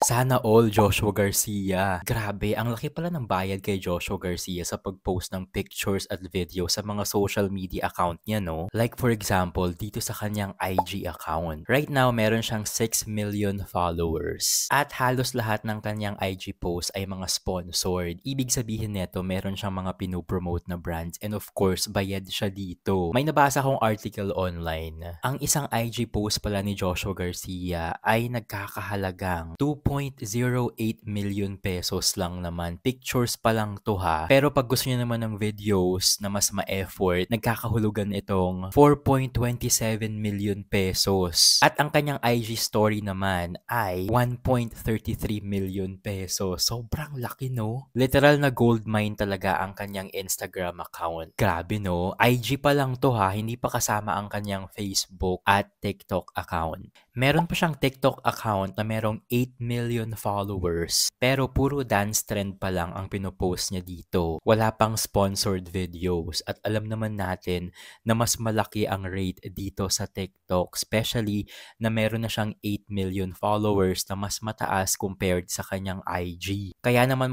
Sana all Joshua Garcia. Grabe, ang laki pala ng bayad kay Joshua Garcia sa pag-post ng pictures at video sa mga social media account niya, no? Like for example, dito sa kanyang IG account. Right now, meron siyang 6 million followers. At halos lahat ng kanyang IG post ay mga sponsored. Ibig sabihin nito, meron siyang mga pinopromote na brands and of course, bayad siya dito. May nabasa kong article online. Ang isang IG post pala ni Joshua Garcia ay nagkakahalagang 2.08 million pesos lang naman. Pictures pa lang to ha. Pero pag gusto niyo naman ng videos na mas ma-effort, nagkakahulugan itong 4.27 million pesos. At ang kanyang IG story naman ay 1.33 million pesos. Sobrang laki, no? Literal na gold mine talaga ang kanyang Instagram account. Grabe, no? IG pa lang to ha. Hindi pa kasama ang kanyang Facebook at TikTok account. Meron pa siyang TikTok account na merong 8 million followers. Pero puro dance trend pa lang ang pinopost niya dito. Wala pang sponsored videos. At alam naman natin na mas malaki ang rate dito sa TikTok. Especially na meron na siyang 8 million followers na mas mataas compared sa kanyang IG. Kaya naman